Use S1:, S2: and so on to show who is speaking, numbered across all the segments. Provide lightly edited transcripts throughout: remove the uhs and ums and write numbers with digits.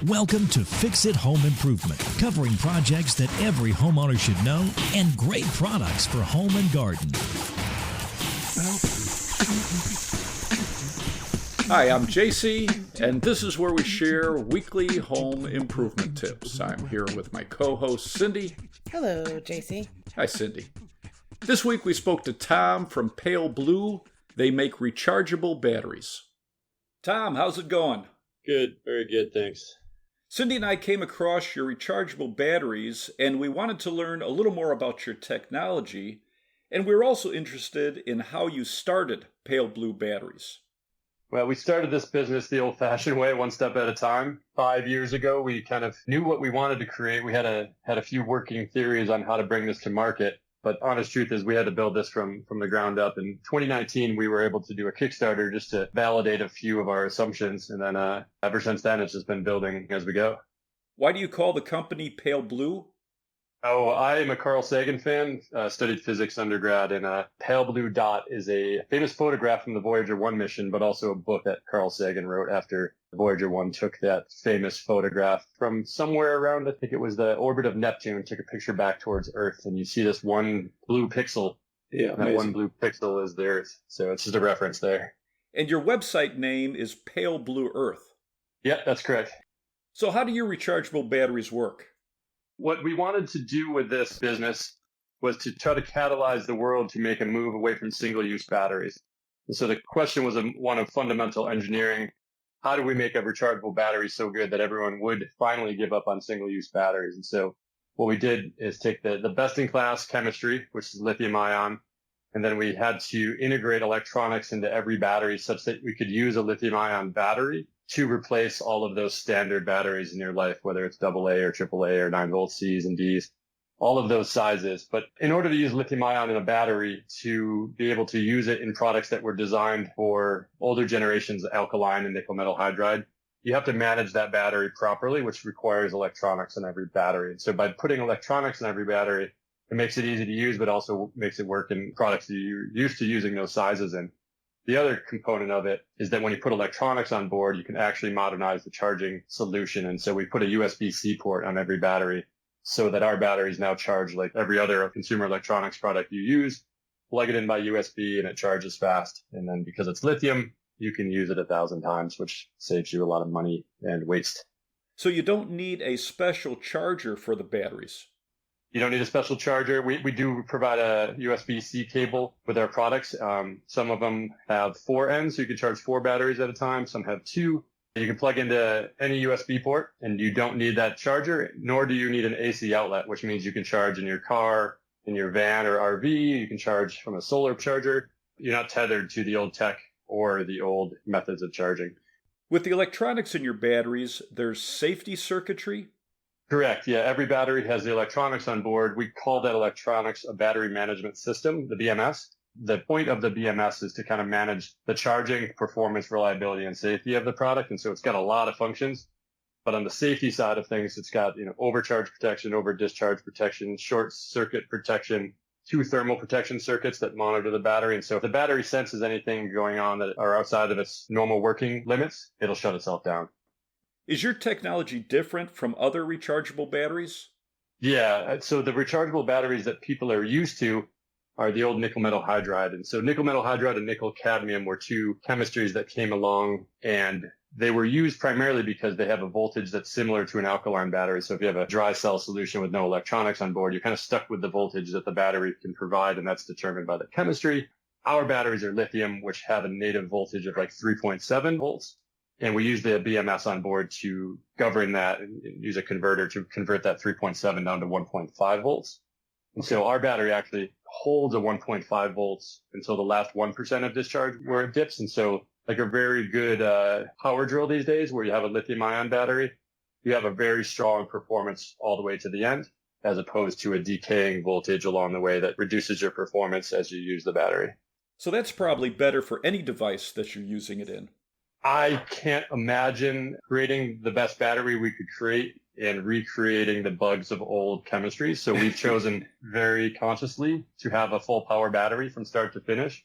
S1: Welcome to Fix It Home Improvement, covering projects that every homeowner should know and great products for home and garden.
S2: Hi, I'm JC, and this is where we share weekly home improvement tips. I'm here with my co-host, Cindy.
S3: Hello, JC.
S2: Hi, Cindy. This week we spoke to Tom from Paleblue. They make rechargeable batteries. Tom, how's it going?
S4: Good, very good, thanks.
S2: Cindy and I came across your rechargeable batteries, and we wanted to learn a little more about your technology, and we were also interested in how you started Paleblue Batteries.
S4: Well, we started this business the old-fashioned way, one step at a time. 5 years ago, we kind of knew what we wanted to create. We had a few working theories on how to bring this to market. But honest truth is we had to build this from the ground up. In 2019, we were able to do a Kickstarter just to validate a few of our assumptions. And then ever since then, it's just been building as we go.
S2: Why do you call the company Paleblue?
S4: Oh, I am a Carl Sagan fan, studied physics undergrad, and Paleblue Dot is a famous photograph from the Voyager 1 mission, but also a book that Carl Sagan wrote after Voyager 1 took that famous photograph from somewhere around, I think it was the orbit of Neptune, took a picture back towards Earth, and you see this one blue pixel.
S2: Yeah,
S4: and that one blue pixel is the Earth, so it's just a reference there.
S2: And your website name is Paleblue Earth.
S4: Yeah, that's correct.
S2: So how do your rechargeable batteries work?
S4: What we wanted to do with this business was to try to catalyze the world to make a move away from single-use batteries. And so the question was one of fundamental engineering. How do we make a rechargeable battery so good that everyone would finally give up on single-use batteries? And so what we did is take the best-in-class chemistry, which is lithium-ion, and then we had to integrate electronics into every battery such that we could use a lithium-ion battery to replace all of those standard batteries in your life, whether it's AA or AAA or 9-volt Cs and Ds, all of those sizes. But in order to use lithium-ion in a battery, to be able to use it in products that were designed for older generations, alkaline and nickel metal hydride, you have to manage that battery properly, which requires electronics in every battery. And so by putting electronics in every battery, it makes it easy to use, but also makes it work in products that you're used to using those sizes in. The other component of it is that when you put electronics on board, you can actually modernize the charging solution. And so we put a USB-C port on every battery so that our batteries now charge like every other consumer electronics product you use. Plug it in by USB and it charges fast. And then because it's lithium, you can use it 1,000 times, which saves you a lot of money and waste.
S2: So you don't need a special charger for the batteries.
S4: You don't need a special charger. We do provide a USB-C cable with our products. Some of them have 4 ends, so you can charge 4 batteries at a time. Some have 2. You can plug into any USB port, and you don't need that charger, nor do you need an AC outlet, which means you can charge in your car, in your van or RV. You can charge from a solar charger. You're not tethered to the old tech or the old methods of charging.
S2: With the electronics in your batteries, there's safety circuitry.
S4: Correct. Yeah. Every battery has the electronics on board. We call that electronics a battery management system, the BMS. The point of the BMS is to kind of manage the charging, performance, reliability, and safety of the product. And so it's got a lot of functions. But on the safety side of things, it's got, overcharge protection, over discharge protection, short circuit protection, 2 thermal protection circuits that monitor the battery. And so if the battery senses anything going on that are outside of its normal working limits, it'll shut itself down.
S2: Is your technology different from other rechargeable batteries?
S4: Yeah, so the rechargeable batteries that people are used to are the old nickel metal hydride. And so nickel metal hydride and nickel cadmium were 2 chemistries that came along, and they were used primarily because they have a voltage that's similar to an alkaline battery. So if you have a dry cell solution with no electronics on board, you're kind of stuck with the voltage that the battery can provide, and that's determined by the chemistry. Our batteries are lithium, which have a native voltage of like 3.7 volts. And we use the BMS on board to govern that and use a converter to convert that 3.7 down to 1.5 volts. And so our battery actually holds a 1.5 volts until the last 1% of discharge where it dips. And so like a very good power drill these days where you have a lithium ion battery, you have a very strong performance all the way to the end, as opposed to a decaying voltage along the way that reduces your performance as you use the battery.
S2: So that's probably better for any device that you're using it in.
S4: I can't imagine creating the best battery we could create and recreating the bugs of old chemistry. So we've chosen very consciously to have a full power battery from start to finish.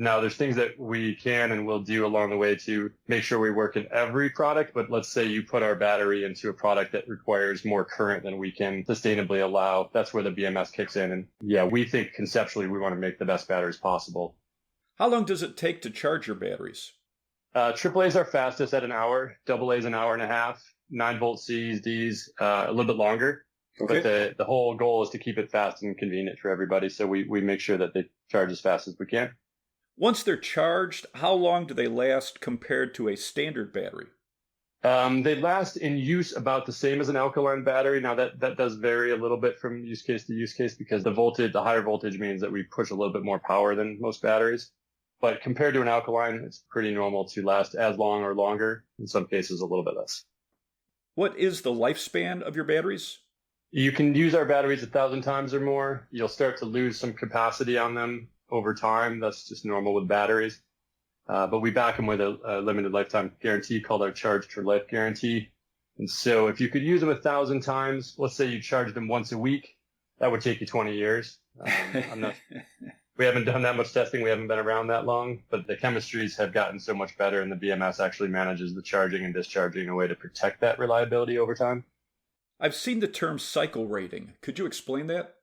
S4: Now, there's things that we can and will do along the way to make sure we work in every product. But let's say you put our battery into a product that requires more current than we can sustainably allow. That's where the BMS kicks in. And yeah, we think conceptually we want to make the best batteries possible.
S2: How long does it take to charge your batteries?
S4: AAA's are fastest at an hour. AA's an hour and a half. 9-volt Cs, Ds, a little bit longer.
S2: Okay.
S4: But the whole goal is to keep it fast and convenient for everybody. So we make sure that they charge as fast as we can.
S2: Once they're charged, how long do they last compared to a standard battery?
S4: They last in use about the same as an alkaline battery. Now that does vary a little bit from use case to use case because the higher voltage means that we push a little bit more power than most batteries. But compared to an alkaline, it's pretty normal to last as long or longer. In some cases, a little bit less.
S2: What is the lifespan of your batteries?
S4: You can use our batteries 1,000 times or more. You'll start to lose some capacity on them over time. That's just normal with batteries. But we back them with a limited lifetime guarantee called our Charge for Life guarantee. And so if you could use them 1,000 times, let's say you charge them once a week, that would take you 20 years. We haven't done that much testing. We haven't been around that long, but the chemistries have gotten so much better, and the BMS actually manages the charging and discharging in a way to protect that reliability over time.
S2: I've seen the term cycle rating. Could you explain that?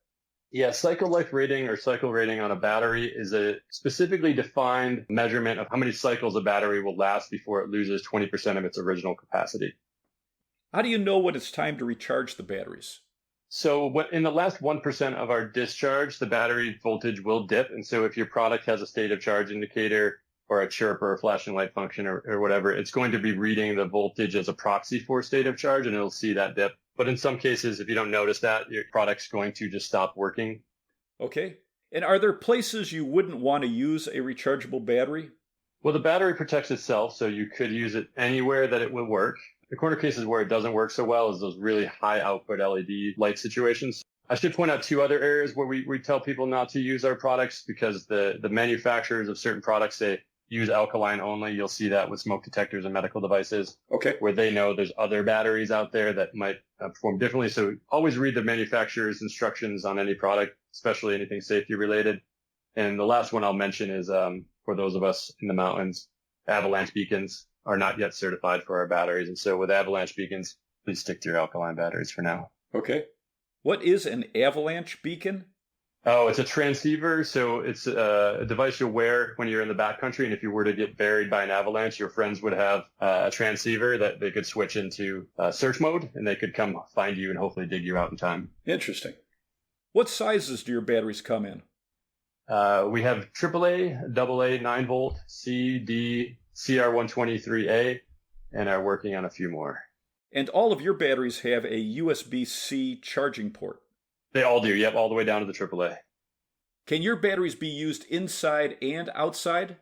S4: Yeah, cycle life rating or cycle rating on a battery is a specifically defined measurement of how many cycles a battery will last before it loses 20% of its original capacity.
S2: How do you know when it's time to recharge the batteries?
S4: So in the last 1% of our discharge, the battery voltage will dip. And so if your product has a state of charge indicator or a chirp or a flashing light function or whatever, it's going to be reading the voltage as a proxy for state of charge, and it'll see that dip. But in some cases, if you don't notice that, your product's going to just stop working.
S2: Okay. And are there places you wouldn't want to use a rechargeable battery?
S4: Well, the battery protects itself, so you could use it anywhere that it would work. The corner cases where it doesn't work so well is those really high output LED light situations. I should point out 2 other areas where we tell people not to use our products because the manufacturers of certain products say use alkaline only. You'll see that with smoke detectors and medical devices.
S2: Okay.
S4: Where they know there's other batteries out there that might perform differently. So always read the manufacturer's instructions on any product, especially anything safety related. And the last one I'll mention is for those of us in the mountains, avalanche beacons are not yet certified for our batteries. And so with avalanche beacons, please stick to your alkaline batteries for now.
S2: Okay. What is an avalanche beacon?
S4: Oh, it's a transceiver. So it's a device you'll wear when you're in the backcountry. And if you were to get buried by an avalanche, your friends would have a transceiver that they could switch into search mode, and they could come find you and hopefully dig you out in time.
S2: Interesting. What sizes do your batteries come in?
S4: We have AAA, AA, 9-volt, C, D, CR123A, and are working on a few more.
S2: And all of your batteries have a USB-C charging port.
S4: They all do, yep, all the way down to the AAA.
S2: Can your batteries be used inside and outside?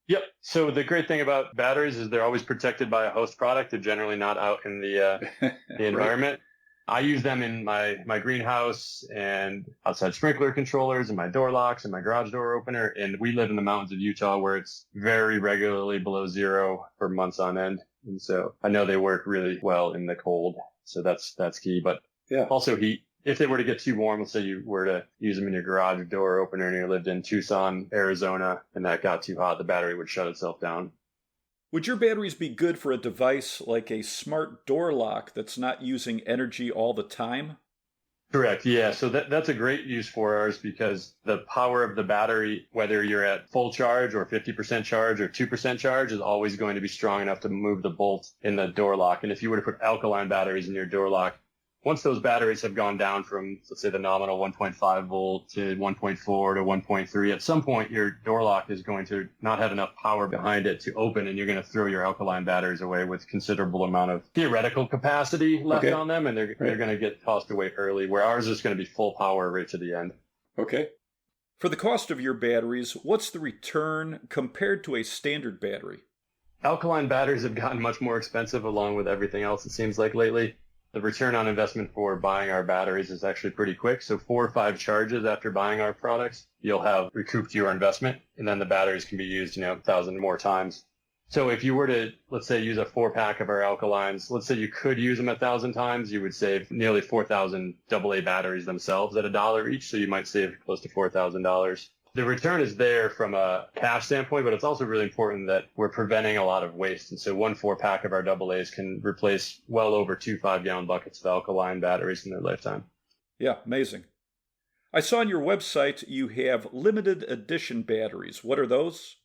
S4: Yep. So the great thing about batteries is they're always protected by a host product. They're generally not out in the environment. Right. I use them in my greenhouse and outside sprinkler controllers and my door locks and my garage door opener. And we live in the mountains of Utah where it's very regularly below zero for months on end. And so I know they work really well in the cold. So that's key. But yeah, also heat. If they were to get too warm, let's say you were to use them in your garage door opener and you lived in Tucson, Arizona, and that got too hot, the battery would shut itself down.
S2: Would your batteries be good for a device like a smart door lock that's not using energy all the time?
S4: Correct, yeah. So that's a great use for ours because the power of the battery, whether you're at full charge or 50% charge or 2% charge, is always going to be strong enough to move the bolt in the door lock. And if you were to put alkaline batteries in your door lock, once those batteries have gone down from, let's say, the nominal 1.5 volt to 1.4 to 1.3, at some point your door lock is going to not have enough power behind it to open, and you're going to throw your alkaline batteries away with considerable amount of theoretical capacity left on them, and they're going to get tossed away early, where ours is going to be full power right to the end.
S2: Okay. For the cost of your batteries, what's the return compared to a standard battery?
S4: Alkaline batteries have gotten much more expensive along with everything else, it seems like, lately. The return on investment for buying our batteries is actually pretty quick. So 4 or 5 charges after buying our products, you'll have recouped your investment, and then the batteries can be used, 1,000 more times. So if you were to, let's say, use a 4-pack of our alkalines, let's say you could use them 1,000 times, you would save nearly 4,000 AA batteries themselves at $1 each. So you might save close to $4,000 The return is there from a cash standpoint, but it's also really important that we're preventing a lot of waste. And so 1 4-pack of our AA's can replace well over 2 5-gallon buckets of alkaline batteries in their lifetime.
S2: Yeah, amazing. I saw on your website you have limited edition batteries. What are those?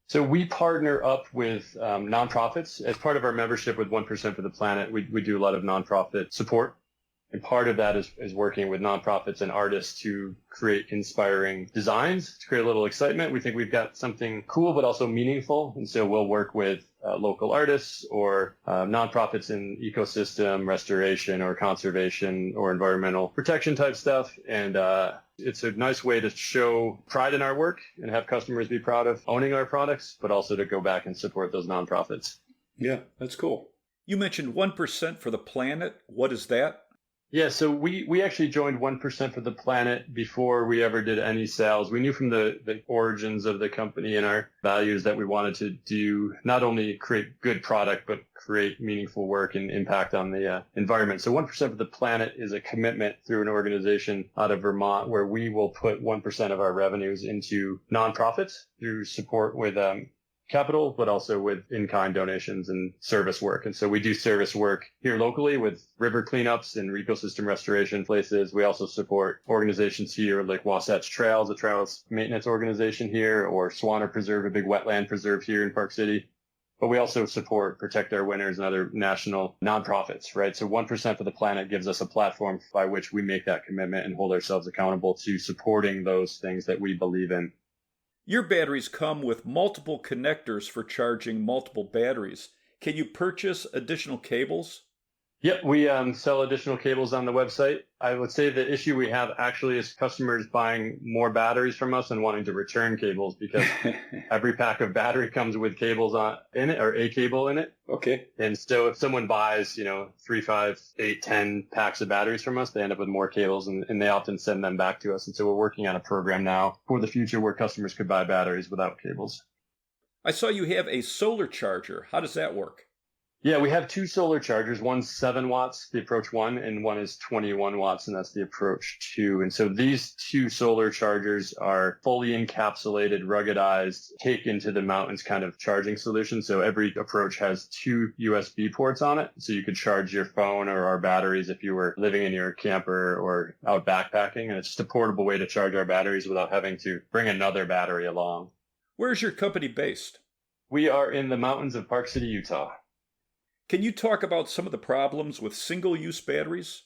S4: So we partner up with nonprofits. As part of our membership with 1% for the Planet, we do a lot of nonprofit support. And part of that is working with nonprofits and artists to create inspiring designs, to create a little excitement. We think we've got something cool, but also meaningful. And so we'll work with local artists or nonprofits in ecosystem restoration or conservation or environmental protection type stuff. And it's a nice way to show pride in our work and have customers be proud of owning our products, but also to go back and support those nonprofits.
S2: Yeah, that's cool. You mentioned 1% for the Planet. What is that?
S4: Yeah, so we actually joined 1% for the Planet before we ever did any sales. We knew from the origins of the company and our values that we wanted to do not only create good product, but create meaningful work and impact on the environment. So 1% for the Planet is a commitment through an organization out of Vermont where we will put 1% of our revenues into nonprofits through support with capital, but also with in-kind donations and service work. And so we do service work here locally with river cleanups and ecosystem restoration places. We also support organizations here like Wasatch Trails, a trails maintenance organization here, or Swanner Preserve, a big wetland preserve here in Park City. But we also support Protect Our Winters and other national nonprofits, right? So 1% for the Planet gives us a platform by which we make that commitment and hold ourselves accountable to supporting those things that we believe in.
S2: Your batteries come with multiple connectors for charging multiple batteries. Can you purchase additional cables?
S4: Yep, we sell additional cables on the website. I would say the issue we have actually is customers buying more batteries from us and wanting to return cables because every pack of battery comes with cables in it or a cable in it.
S2: Okay.
S4: And so if someone buys, 3, 5, 8, 10 packs of batteries from us, they end up with more cables and they often send them back to us. And so we're working on a program now for the future where customers could buy batteries without cables.
S2: I saw you have a solar charger. How does that work?
S4: Yeah, we have 2 solar chargers. One's 7 watts, the Approach 1, and one is 21 watts, and that's the Approach 2. And so these 2 solar chargers are fully encapsulated, ruggedized, take into the mountains kind of charging solution. So every Approach has 2 USB ports on it. So you could charge your phone or our batteries if you were living in your camper or out backpacking. And it's just a portable way to charge our batteries without having to bring another battery along.
S2: Where's your company based?
S4: We are in the mountains of Park City, Utah.
S2: Can you talk about some of the problems with single-use batteries?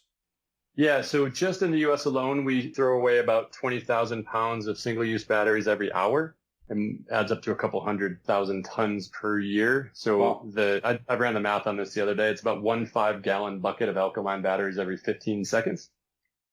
S4: Yeah, so just in the U.S. alone, we throw away about 20,000 pounds of single-use batteries every hour, and adds up to a couple 100,000 tons per year. So wow. I ran the math on this the other day. It's about 1 5-gallon bucket of alkaline batteries every 15 seconds.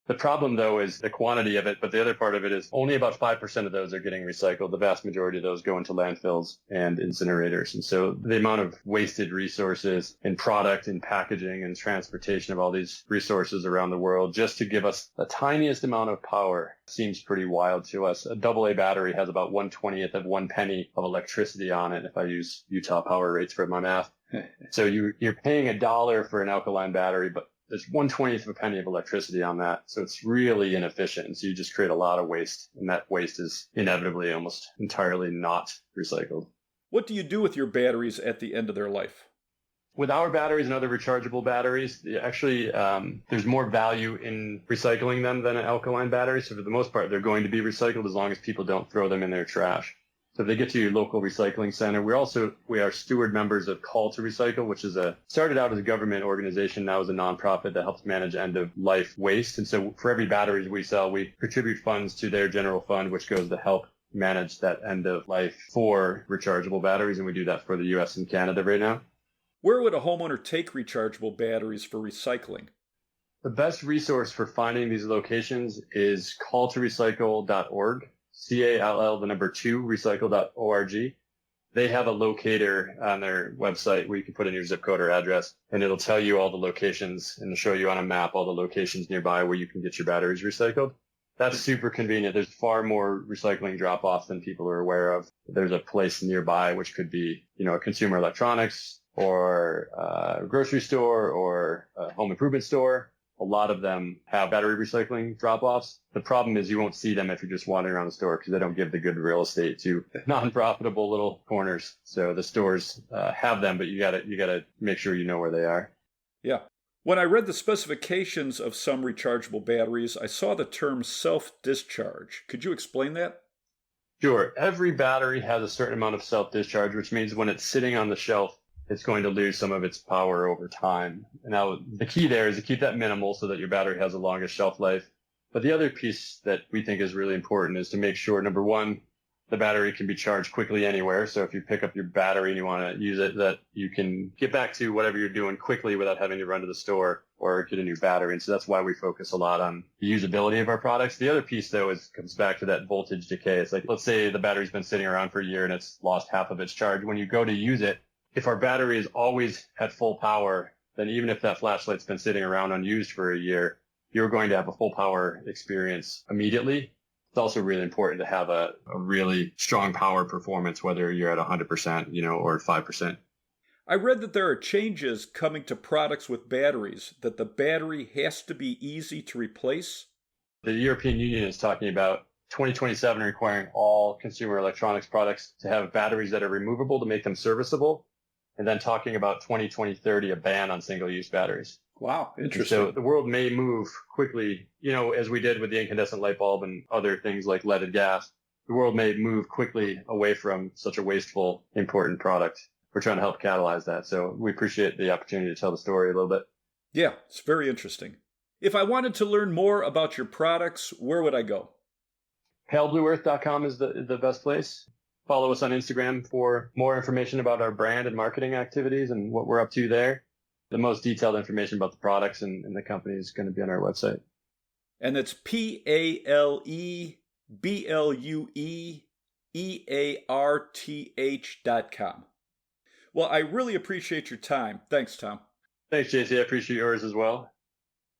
S4: The problem, though, is the quantity of it, but the other part of it is only about 5% of those are getting recycled. The vast majority of those go into landfills and incinerators. And so the amount of wasted resources in product and packaging and transportation of all these resources around the world just to give us the tiniest amount of power seems pretty wild to us. A AA battery has about 1/20th of 1 penny of electricity on it if I use Utah power rates for my math. So you're paying $1 for an alkaline battery, but there's 1/20th of a penny of electricity on that. So it's really inefficient. And so you just create a lot of waste. And that waste is inevitably almost entirely not recycled.
S2: What do you do with your batteries at the end of their life?
S4: With our batteries and other rechargeable batteries, actually, there's more value in recycling them than an alkaline battery. So for the most part, they're going to be recycled as long as people don't throw them in their trash. So if they get to your local recycling center, we are steward members of Call to Recycle, which is started out as a government organization, now as a nonprofit that helps manage end of life waste. And so for every battery we sell, we contribute funds to their general fund, which goes to help manage that end of life for rechargeable batteries. And we do that for the US and Canada right now.
S2: Where would a homeowner take rechargeable batteries for recycling?
S4: The best resource for finding these locations is calltorecycle.org. CALL 2 recycle.org. They have a locator on their website where you can put in your zip code or address, and it'll tell you all the locations and show you on a map all the locations nearby where you can get your batteries recycled. That's super convenient. There's far more recycling drop-offs than people are aware of. There's a place nearby, which could be, a consumer electronics or a grocery store or a home improvement store. A lot of them have battery recycling drop-offs. The problem is you won't see them if you're just wandering around the store because they don't give the good real estate to non-profitable little corners. So the stores have them, but you gotta make sure you know where they are.
S2: Yeah. When I read the specifications of some rechargeable batteries, I saw the term self-discharge. Could you explain that?
S4: Sure. Every battery has a certain amount of self-discharge, which means when it's sitting on the shelf, it's going to lose some of its power over time. Now, the key there is to keep that minimal so that your battery has the longest shelf life. But the other piece that we think is really important is to make sure, number one, the battery can be charged quickly anywhere. So if you pick up your battery and you want to use it, that you can get back to whatever you're doing quickly without having to run to the store or get a new battery. And so that's why we focus a lot on the usability of our products. The other piece, though, comes back to that voltage decay. It's like, let's say the battery's been sitting around for a year and it's lost half of its charge. When you go to use it, if our battery is always at full power, then even if that flashlight's been sitting around unused for a year, you're going to have a full power experience immediately. It's also really important to have a really strong power performance, whether you're at 100%, or 5%.
S2: I read that there are changes coming to products with batteries, that the battery has to be easy to replace.
S4: The European Union is talking about 2027 requiring all consumer electronics products to have batteries that are removable to make them serviceable. And then talking about 2030, a ban on single-use batteries.
S2: Wow, interesting.
S4: So the world may move quickly, as we did with the incandescent light bulb and other things like leaded gas. The world may move quickly away from such a wasteful, important product. We're trying to help catalyze that. So we appreciate the opportunity to tell the story a little bit.
S2: Yeah, it's very interesting. If I wanted to learn more about your products, where would I go?
S4: Paleblueearth.com is the best place. Follow us on Instagram for more information about our brand and marketing activities and what we're up to there. The most detailed information about the products and the company is going to be on our website.
S2: And it's PALEBLUEEARTH.com. Well, I really appreciate your time. Thanks, Tom.
S4: Thanks, JC. I appreciate yours as well.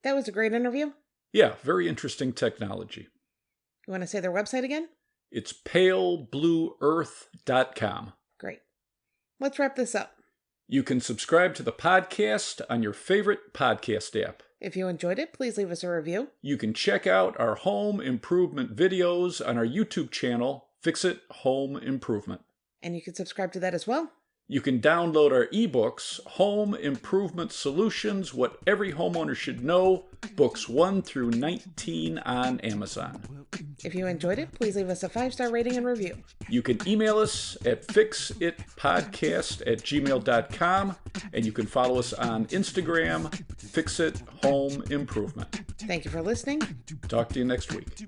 S3: That was a great interview.
S2: Yeah, very interesting technology.
S3: You want to say their website again?
S2: It's paleblueearth.com.
S3: Great. Let's wrap this up.
S2: You can subscribe to the podcast on your favorite podcast app.
S3: If you enjoyed it, please leave us a review.
S2: You can check out our home improvement videos on our YouTube channel, Fix It Home Improvement.
S3: And you can subscribe to that as well.
S2: You can download our ebooks, Home Improvement Solutions, What Every Homeowner Should Know, books 1 through 19 on Amazon.
S3: If you enjoyed it, please leave us a 5-star rating and review.
S2: You can email us at fixitpodcast@gmail.com, and you can follow us on Instagram, Fix It Home Improvement.
S3: Thank you for listening.
S2: Talk to you next week.